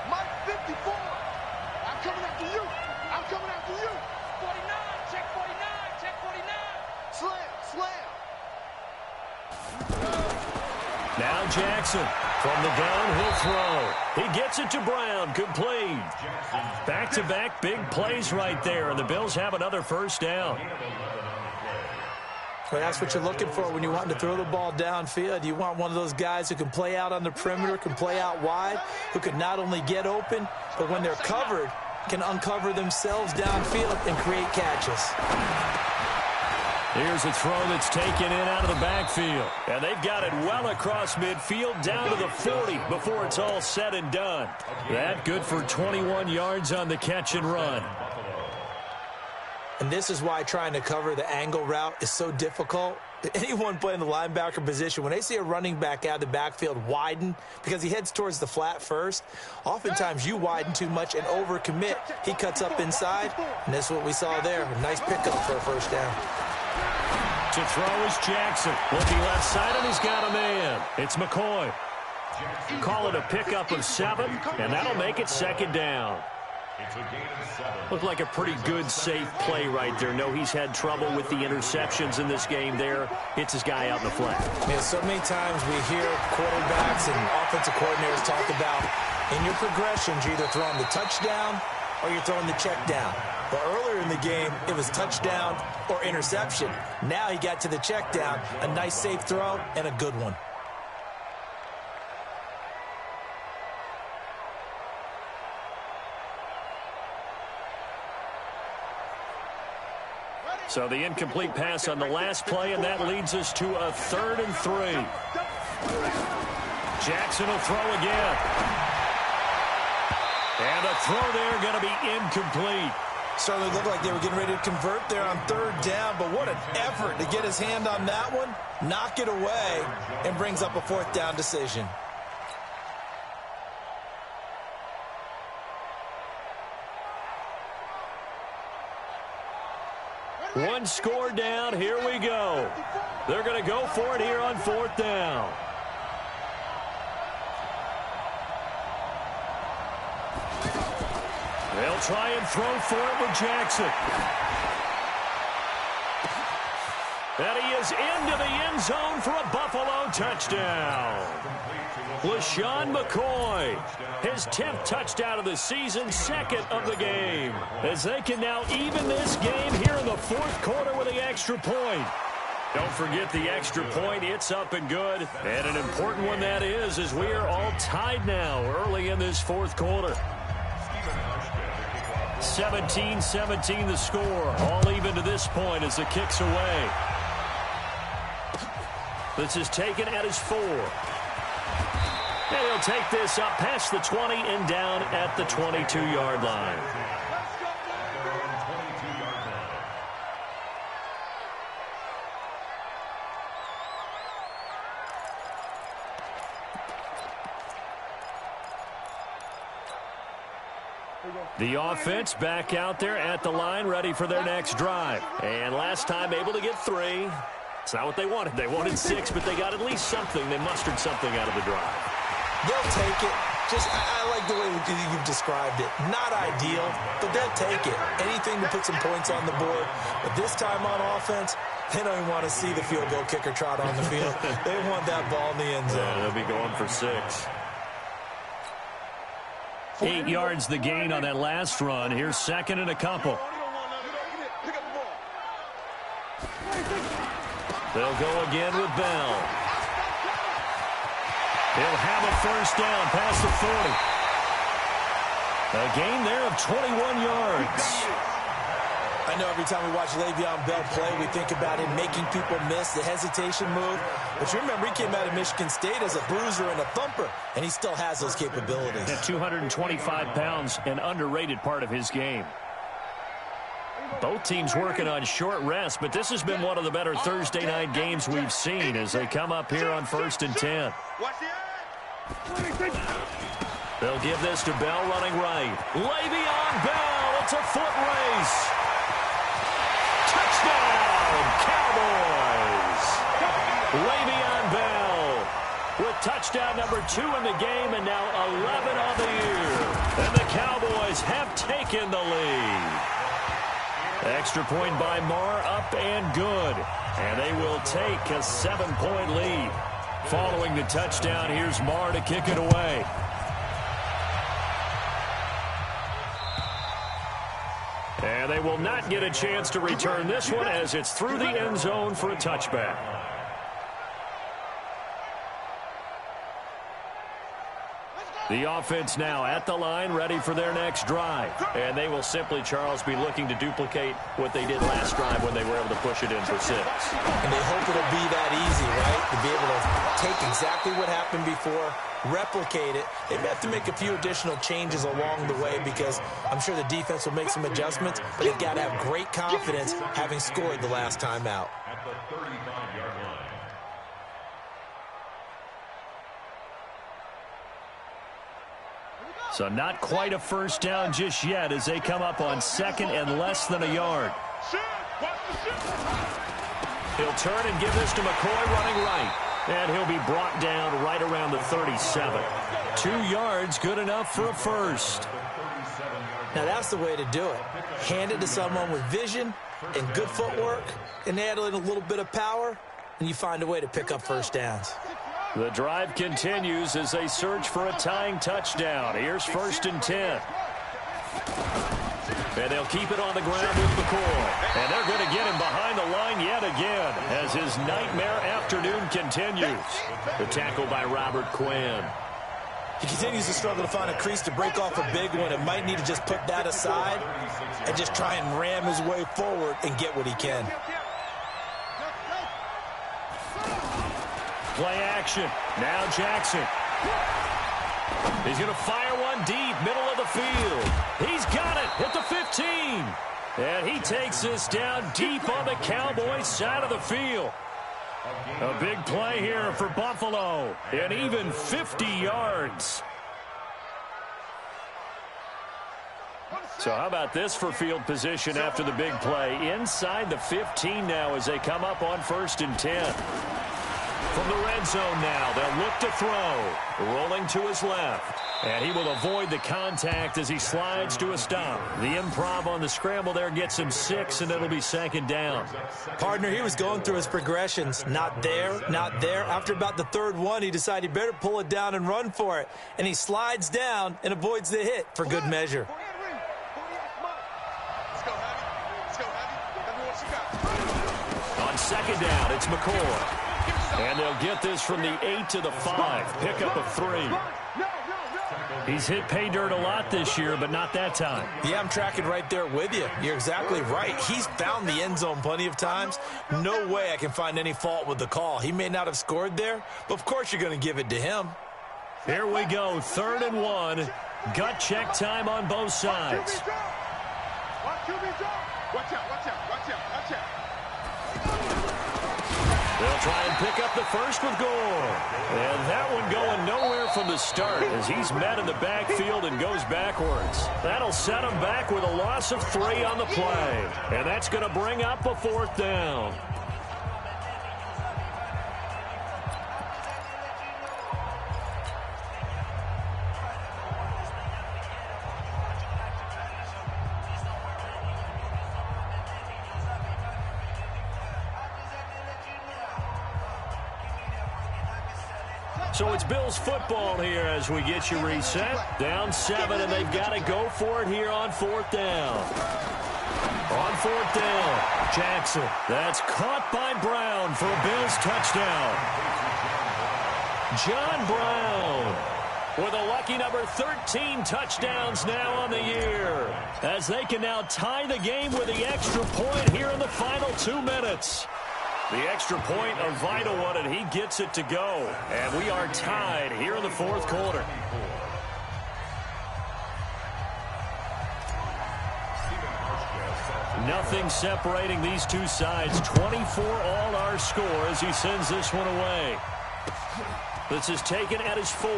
Mike 54. I'm coming after you. I'm coming after you. 49. Check 49. Check 49. Slam. Now Jackson from the gun, he'll throw. He gets it to Brown, complete. Back-to-back big plays right there, and the Bills have another first down. Well, that's what you're looking for when you want to throw the ball downfield. You want one of those guys who can play out on the perimeter, can play out wide, who can not only get open, but when they're covered, can uncover themselves downfield and create catches. Here's a throw that's taken in out of the backfield. And they've got it well across midfield down to the 40 before it's all said and done. That good for 21 yards on the catch and run. And this is why trying to cover the angle route is so difficult. Anyone playing the linebacker position, when they see a running back out of the backfield widen because he heads towards the flat first, oftentimes you widen too much and overcommit. He cuts up inside, and that's what we saw there. A nice pickup for a first down. To throw is Jackson. Looking left side, and he's got a man. It's McCoy. Call it a pickup of 7, and that'll make it second down. Looked like a pretty good, safe play right there. No, he's had trouble with the interceptions in this game there. Hits his guy out in the flat. Yeah, so many times we hear quarterbacks and offensive coordinators talk about in your progressions, you're either throwing the touchdown or you're throwing the check down. But earlier in the game, it was touchdown or interception. Now he got to the check down, a nice safe throw, and a good one. So the incomplete pass on the last play, and that leads us to a 3rd and 3. Jackson will throw again. And the throw there going to be incomplete. Certainly looked like they were getting ready to convert there on 3rd down, but what an effort to get his hand on that one, knock it away, and brings up a 4th down decision. One score down. Here we go. They're going to go for it here on 4th down. They'll try and throw for it with Jackson. And he is into the end zone for a Buffalo touchdown. LaShawn McCoy, his 10th touchdown of the season, 2nd of the game, as they can now even this game here in the 4th quarter with the extra point. Don't forget the extra point. It's up and good. And an important one that is, as we are all tied now early in this 4th quarter. 17-17 the score. All even to this point as the kick's away. This is taken at his 4. And he'll take this up past the 20 and down at the 22-yard line. The offense back out there at the line, ready for their next drive. And last time able to get 3. It's not what they wanted. They wanted 6, but they got at least something. They mustered something out of the drive. They'll take it. I like the way you've described it. Not ideal, but they'll take it. Anything to put some points on the board. But this time on offense, they don't even want to see the field goal kicker trot on the field. They want that ball in the end zone. Yeah, they'll be going for 6. 8 yards the gain on that last run. Here's 2nd and a couple. They'll go again with Bell. He'll have a first down past the 40. A gain there of 21 yards. I know every time we watch Le'Veon Bell play, we think about him making people miss, the hesitation move. But you remember, he came out of Michigan State as a bruiser and a thumper, and he still has those capabilities. At 225 pounds, an underrated part of his game. Both teams working on short rest, but this has been one of the better Thursday night games we've seen as they come up here on 1st and 10. They'll give this to Bell running right. Le'Veon Bell, it's a foot race. Touchdown, Cowboys! Le'Veon Bell with touchdown number 2 in the game and now 11 on the year. And the Cowboys have taken the lead. Extra point by Marr, up and good. And they will take a 7-point lead. Following the touchdown, here's Marr to kick it away. And they will not get a chance to return this one as it's through the end zone for a touchback. The offense now at the line, ready for their next drive. And they will simply, Charles, be looking to duplicate what they did last drive when they were able to push it in for 6. And they hope it'll be that easy, right? To be able to take exactly what happened before, replicate it. They may have to make a few additional changes along the way because I'm sure the defense will make some adjustments, but they've got to have great confidence having scored the last time out. At the 35-yard line. So not quite a first down just yet as they come up on 2nd and less than a yard. He'll turn and give this to McCoy running right. And he'll be brought down right around the 37. 2 yards, good enough for a first. Now that's the way to do it. Hand it to someone with vision and good footwork and add in a little bit of power, and you find a way to pick up first downs. The drive continues as they search for a tying touchdown. Here's 1st and 10. And they'll keep it on the ground with McCoy. And they're going to get him behind the line yet again as his nightmare afternoon continues. The tackle by Robert Quinn. He continues to struggle to find a crease to break off a big one. It might need to just put that aside and just try and ram his way forward and get what he can. Play action. Now Jackson. He's going to fire one deep, middle of the field. He's got it at the 15. And he takes this down deep on the Cowboys side of the field. A big play here for Buffalo. And even 50 yards. So how about this for field position after the big play? Inside the 15 now as they come up on 1st and 10. From the red zone now, they'll look to throw. Rolling to his left. And he will avoid the contact as he slides to a stop. The improv on the scramble there gets him 6, and it'll be 2nd down. Partner, he was going through his progressions. Not there, not there. After about the 3rd one, he decided he better pull it down and run for it. And he slides down and avoids the hit for good measure. On 2nd down, it's McCoy. And they'll get this from the 8 to the 5. Pickup of 3. He's hit pay dirt a lot this year, but not that time. Yeah, I'm tracking right there with you. You're exactly right. He's found the end zone plenty of times. No way I can find any fault with the call. He may not have scored there, but of course you're going to give it to him. Here we go, 3rd and 1. Gut check time on both sides. Watch out. They'll try and pick up the first with Gore. And that one going nowhere from the start as he's met in the backfield and goes backwards. That'll set him back with a loss of 3 on the play. And that's going to bring up a 4th down. So it's Bills football here as we get you reset. Down 7, and they've got to go for it here on 4th down. On 4th down, Jackson. That's caught by Brown for a Bills touchdown. John Brown. with a lucky number 13 touchdowns now on the year, as they can now tie the game with the extra point here in the final 2 minutes. The extra point, a vital one, and he gets it to go. And we are tied here in the fourth quarter. Nothing separating these two sides. 24 all our score as he sends this one away. This is taken at his 4.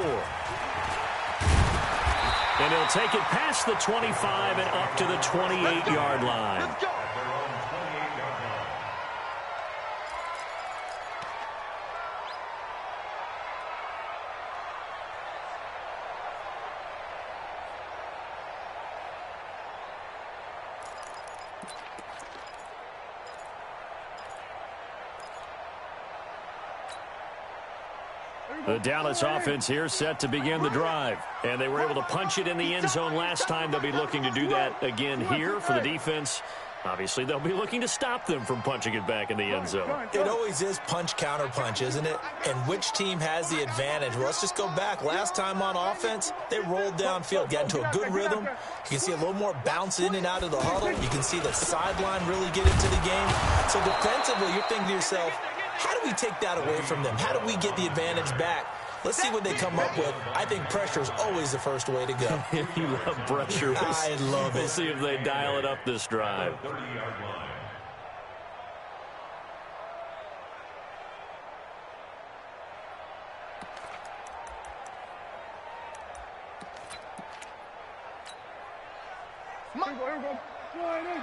And he'll take it past the 25 and up to the 28-yard line. Let's go. The Dallas offense here set to begin the drive. And they were able to punch it in the end zone last time. They'll be looking to do that again here for the defense. Obviously, they'll be looking to stop them from punching it back in the end zone. It always is punch-counter-punch, isn't it? And which team has the advantage? Well, let's just go back. Last time on offense, they rolled downfield, got into a good rhythm. You can see a little more bounce in and out of the huddle. You can see the sideline really get into the game. So defensively, you're thinking to yourself, how do we take that away from them? How do we get the advantage back? Let's see what they come up with. I think pressure is always the first way to go. You love pressure. I love it. We'll see if they dial it up this drive. 30-yard line. Here we go. Slide in.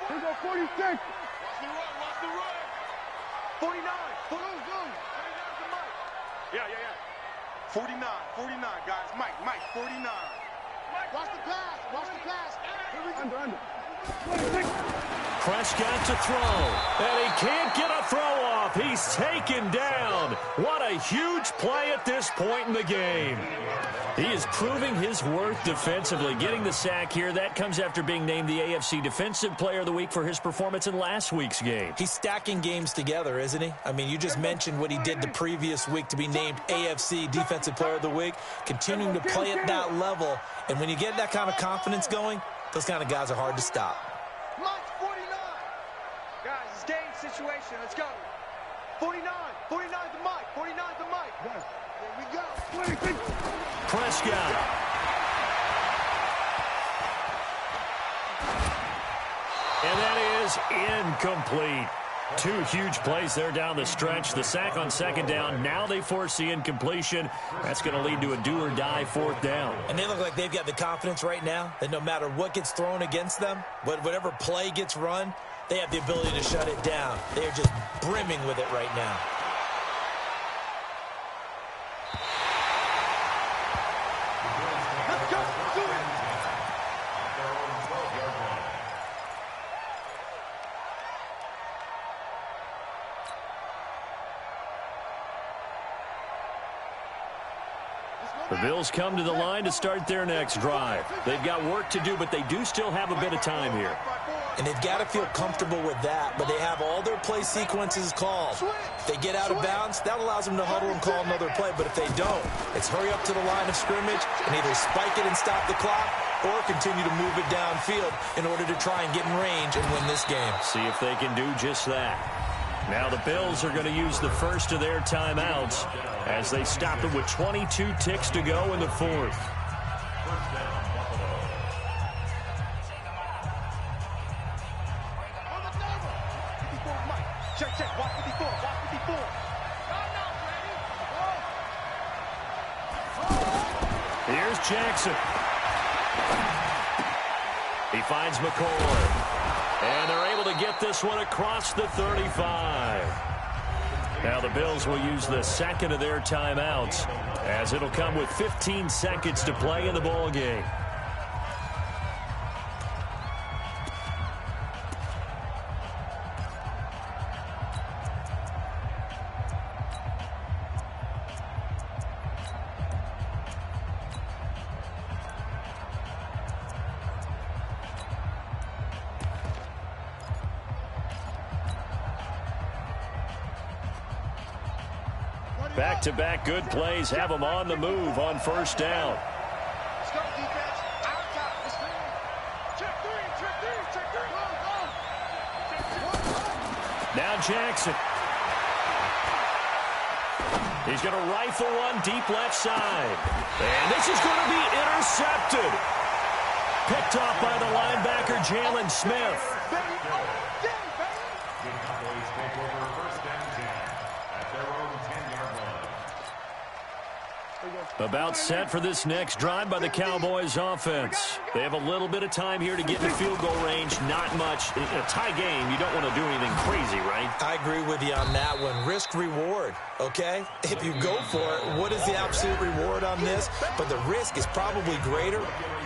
Here we go, 46. Watch the run. 49. Go. 49 to Mike. Yeah. 49, guys. Mike, 49. Watch the pass. Here we go. Under. 26. Prescott to throw, and he can't get a throw off. He's taken down. What a huge play at this point in the game. He is proving his worth defensively, getting the sack here. That comes after being named the AFC Defensive Player of the Week for his performance in last week's game. He's stacking games together, isn't he? I mean, you just mentioned what he did the previous week to be named AFC Defensive Player of the Week, continuing to play at that level. And when you get that kind of confidence going, those kind of guys are hard to stop. Mike's 49. Guys, it's game situation. Let's go. 49 to Mike. 49 to Mike. Here we go. 26. Prescott. And that is incomplete. Two huge plays there down the stretch. The sack on second down. Now they force the incompletion. That's going to lead to a do-or-die fourth down. And they look like they've got the confidence right now that no matter what gets thrown against them, whatever play gets run, they have the ability to shut it down. They're just brimming with it right now. Let's go. Do it. The Bills come to the line to start their next drive. They've got work to do, but they do still have a bit of time here. And they've got to feel comfortable with that, but they have all their play sequences called. If they get out of bounds, that allows them to huddle and call another play, but if they don't, it's hurry up to the line of scrimmage and either spike it and stop the clock or continue to move it downfield in order to try and get in range and win this game. See if they can do just that. Now the Bills are going to use the first of their timeouts as they stop it with 22 ticks to go in the fourth. Check. Watch 54. Here's Jackson. He finds McCoy. And they're able to get this one across the 35. Now the Bills will use the second of their timeouts as it'll come with 15 seconds to play in the ball game. Back-to-back good plays have them on the move on first down. Let's go, defense. Out top. Let's go. Check three. Now Jackson. He's going to rifle one deep left side. And this is going to be intercepted. Picked off by the linebacker, Jalen Smith. The Cowboys take over first down 10 at their own 10-yard line. About set for this next drive by the Cowboys offense. They have a little bit of time here to get in the field goal range. Not much. In a tie game, you don't want to do anything crazy, right? I agree with you on that one. Risk-reward, okay? If you go for it, what is the absolute reward on this? But the risk is probably greater.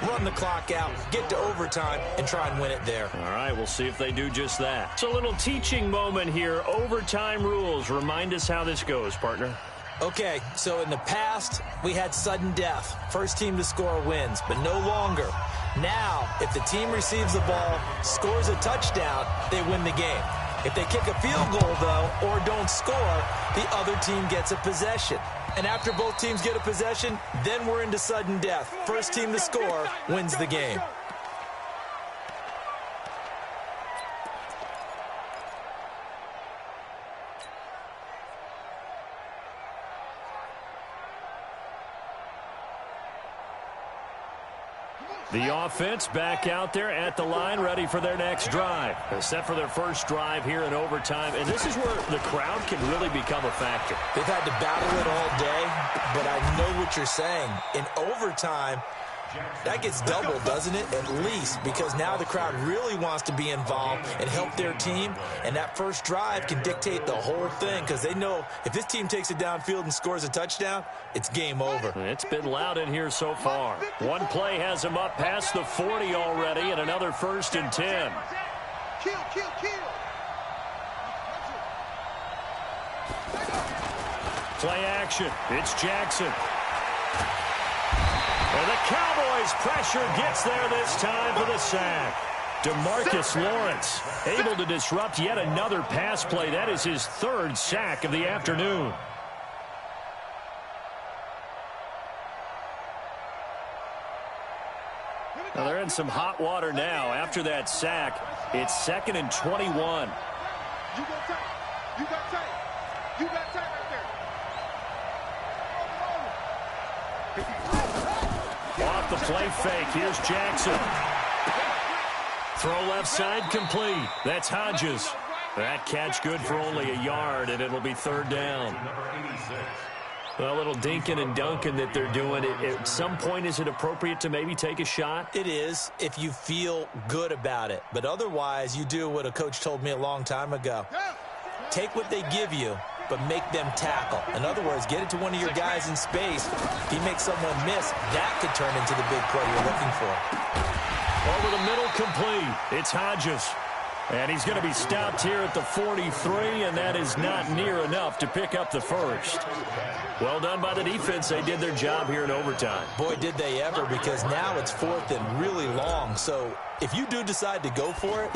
Run the clock out, get to overtime, and try and win it there. All right, we'll see if they do just that. So a little teaching moment here. Overtime rules. Remind us how this goes, partner. Okay, so in the past, we had sudden death. First team to score wins, but no longer. Now, if the team receives the ball, scores a touchdown, they win the game. If they kick a field goal, though, or don't score, the other team gets a possession. And after both teams get a possession, then we're into sudden death. First team to score wins the game. The offense back out there at the line, ready for their next drive. They're set for their first drive here in overtime, and this is where the crowd can really become a factor. They've had to battle it all day, but I know what you're saying. In overtime, that gets doubled, doesn't it? At least, because now the crowd really wants to be involved and help their team, and that first drive can dictate the whole thing because they know if this team takes it downfield and scores a touchdown, it's game over. It's been loud in here so far. One play has them up past the 40 already, and another 1st and 10. Kill. Play action. It's Jackson. And the Cowboys' pressure gets there this time for the sack. DeMarcus Lawrence able to disrupt yet another pass play. That is his 3rd sack of the afternoon. Now they're in some hot water now. After that sack, it's 2nd and 21. You got tight. You got tight right there. Off the play fake, here's Jackson. Throw left side complete. That's Hodges. That catch good for only a yard, and it'll be 3rd down. A little dinking and dunking that they're doing. At some point, is it appropriate to maybe take a shot? It is if you feel good about it. But otherwise, you do what a coach told me a long time ago. Take what they give you, but make them tackle. In other words, get it to one of your guys in space. If he makes someone miss, that could turn into the big play you're looking for. Over the middle, complete. It's Hodges. And he's going to be stopped here at the 43, and that is not near enough to pick up the 1st. Well done by the defense. They did their job here in overtime. Boy, did they ever, because now it's 4th and really long. So if you do decide to go for it,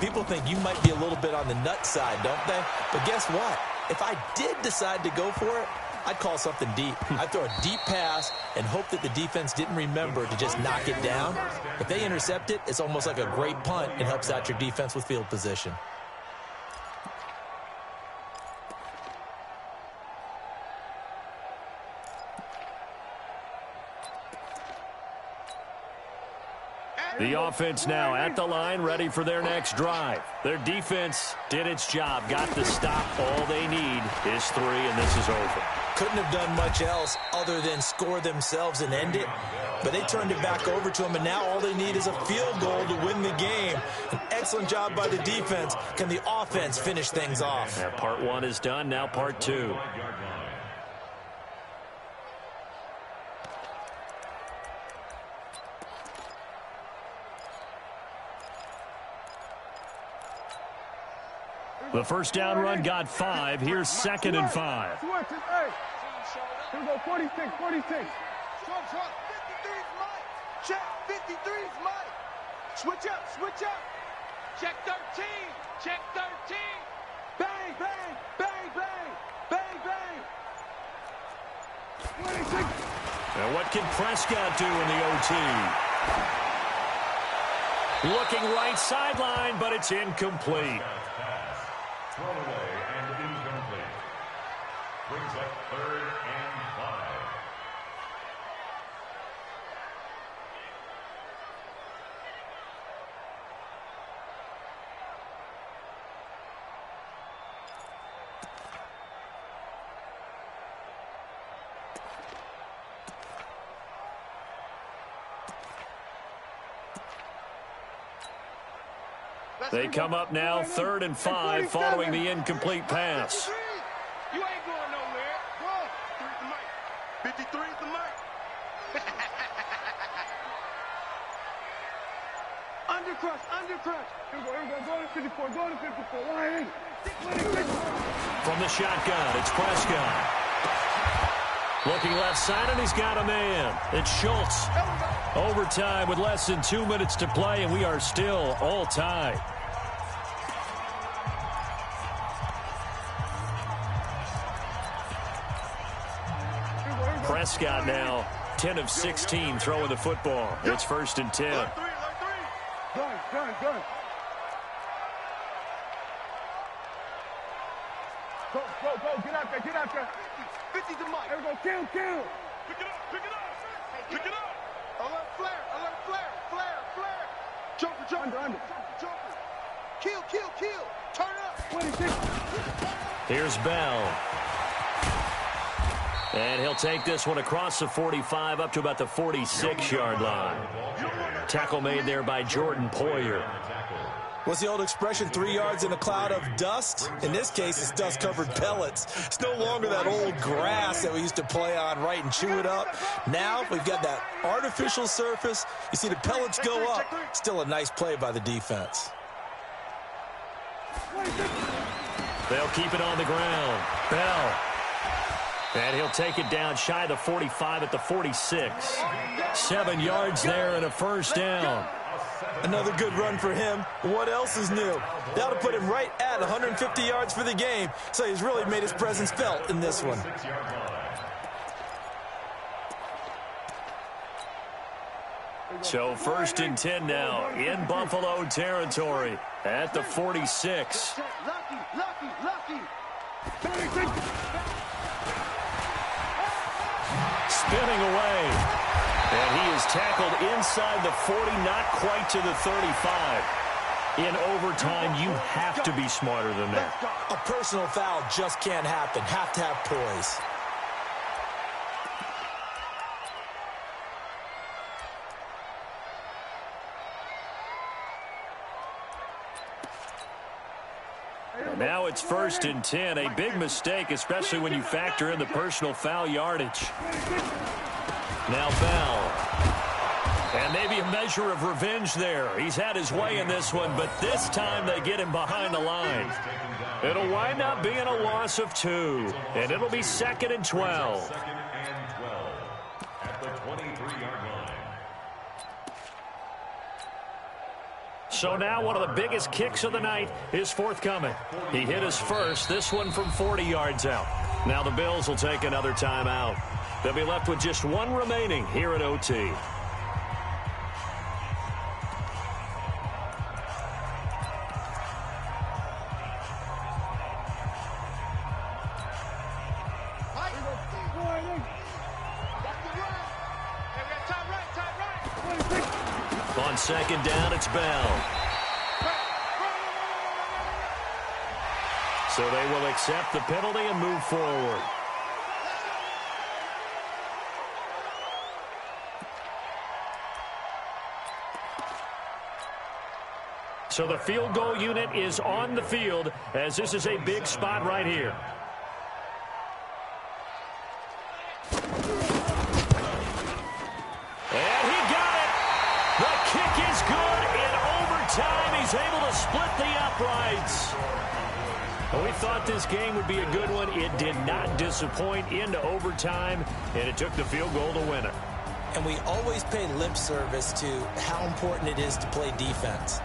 people think you might be a little bit on the nut side, don't they? But guess what? If I did decide to go for it, I'd call something deep. I'd throw a deep pass and hope that the defense didn't remember to just knock it down. If they intercept it, it's almost like a great punt and helps out your defense with field position. The offense now at the line, ready for their next drive. Their defense did its job, got the stop. All they need is 3, and this is over. Couldn't have done much else other than score themselves and end it. But they turned it back over to them, and now all they need is a field goal to win the game. An excellent job by the defense. Can the offense finish things off? Now part 1 is done, now part 2. The first down run got 5. Here's 2nd and 5. Switch it, hey. Here we go, 46. 53's Mike. Check, 53's Mike. Switch up. Check 13. Bang. And what can Prescott do in the OT? Looking right sideline, but it's incomplete. Thrown away and incomplete. Brings up 3rd and 5. They come up now 3rd and 5 following the incomplete pass. You ain't going nowhere. Whoa. 53 is the mic. Undercrush. Here we go. Go to 54. Go to 54. Why ain't it? From the shotgun, it's Prescott. Looking left side, and he's got a man. It's Schultz. Overtime with less than 2 minutes to play, and we are still all tied. Prescott now 10 of 16 throwing the football. It's 1st and 10. Gun. Go. Get out there. 50's the mic. There we go. Kill. Pick it up. Alert flare. Jumper. Under. Kill. Turn up. 26. Here's Bell. And he'll take this one across the 45 up to about the 46-yard line. Tackle made there by Jordan Poyer. What's the old expression, 3 yards in a cloud of dust? In this case, it's dust-covered pellets. It's no longer that old grass that we used to play on, right, and chew it up. Now we've got that artificial surface. You see the pellets go up. Still a nice play by the defense. They'll keep it on the ground. Bell. And he'll take it down shy of the 45 at the 46. 7 yards there and a 1st down. Another good run for him. What else is new? That'll put him right at 150 yards for the game. So he's really made his presence felt in this one. So 1st and 10 now in Buffalo territory at the 46. Lucky. Spinning away. And he is tackled inside the 40, not quite to the 35. In overtime, you have to be smarter than that. A personal foul just can't happen. Have to have poise. Now it's 1st and 10. A big mistake, especially when you factor in the personal foul yardage. Now Bell. And maybe a measure of revenge there. He's had his way in this one, but this time they get him behind the line. It'll wind up being a loss of 2, and it'll be 2nd and 12. 2nd and 12 at the 23-yard line. So now one of the biggest kicks of the night is forthcoming. He hit his first, this one from 40 yards out. Now the Bills will take another timeout. They'll be left with just one remaining here at OT. On 2nd down, it's Bell. So they will accept the penalty and move forward. So the field goal unit is on the field as this is a big spot right here. And he got it. The kick is good. In overtime, he's able to split the uprights. Well, we thought this game would be a good one. It did not disappoint into overtime, and it took the field goal to win it. And we always pay lip service to how important it is to play defense.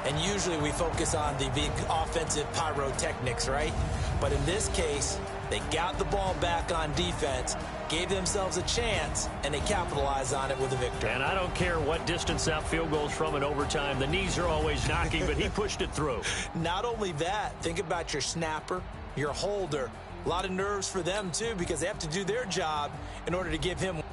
And usually we focus on the big offensive pyrotechnics, right? But in this case, They got the ball back on defense, gave themselves a chance, and they capitalized on it with a victory. And I don't care what distance that field goes from in overtime. The knees are always knocking, but he pushed it through. Not only that, think about your snapper, your holder. A lot of nerves for them, too, because they have to do their job in order to give him.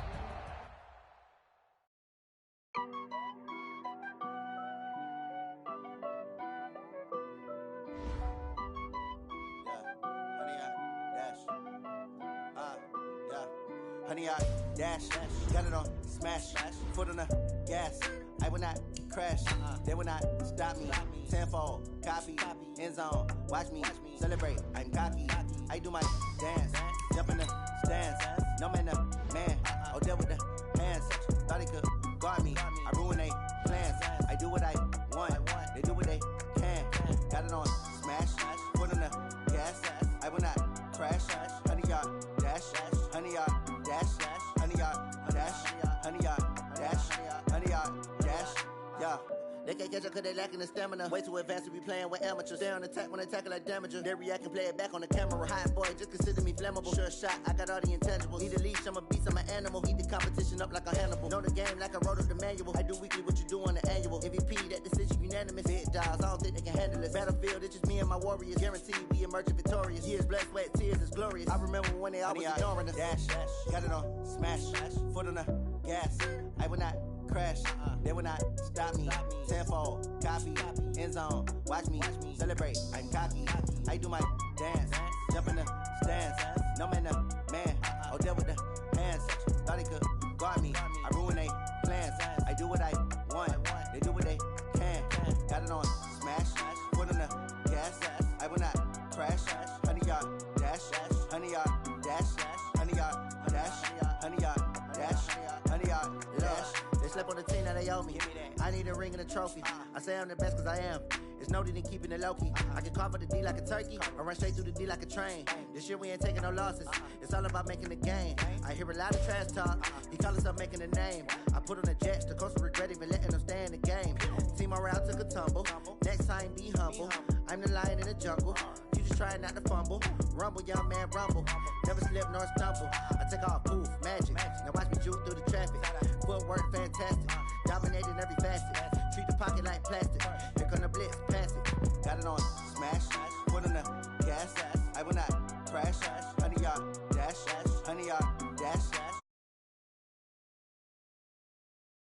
Honey, I dash, got it on, smash, foot on the gas. I will not crash, they will not stop me. Tenfold, copy, end zone, watch me celebrate. I'm cocky, I do my dance, jump in the stands. No man, man, oh, deal with the hands. Thought he could guard me, I ruin they plans. I do what I want, they do what they can. Got it on, smash, foot on the gas. I will not crash, honey, yard dash, honey, yard dash, honey, yard dash, honey, yard dash, honey, yard dash, yeah. They can't catch up cause they lacking the stamina. Way too advanced to be playing with amateurs. Stay on attack when they tackle like damager. They react and play it back on the camera. Hot boy, just consider me flammable. Sure shot, I got all the intangibles. Need a leash, I'm a beast, I'm an animal. Heat the competition up like a Hannibal. Know the game like I wrote up the manual. I do weekly what you do on the annual. MVP, that decision unanimous. Big dials, I don't think they can handle it. Battlefield, it's just me and my warriors. Guaranteed we emerging victorious. Years, blood, sweat, tears, is glorious. I remember when they always ignoring us. Dash, got it on, smash, foot on the gas. I will not crash, they will not stop me. Tenfold, copy, end zone, watch me celebrate. I'm cocky, I do my dance, jump in the stands. No man, man, oh, deal with the hands. Thought he could guard me, I ruin they plans. I do what I want, they do what they can. Got it on, smash, foot on the gas. I will not crash, honey, yard dash, honey, yard dash, honey, yard dash, honey, yard dash, honey, yard dash. They slept on the team that they owe me. I need a ring and a trophy. I say I'm the best cause I am. It's no need in keeping it low-key. I can carve for the D like a turkey or run straight through the D like a train. This year we ain't taking no losses. It's all about making the game. I hear a lot of trash talk. He call himself making a name. I put on the Jets. The coach will regret even letting them stay in the game. Team morale took a tumble. Next time be humble. I'm the lion in the jungle. You just try not to fumble. Rumble, young man, rumble. Never slip nor stumble. I take off, poof, magic. Now watch me juke through the traffic. Footwork fantastic. Dominating every facet. Treat the pocket like plastic. Here come the blitz, pass it. Got it on, smash. Foot on the gas.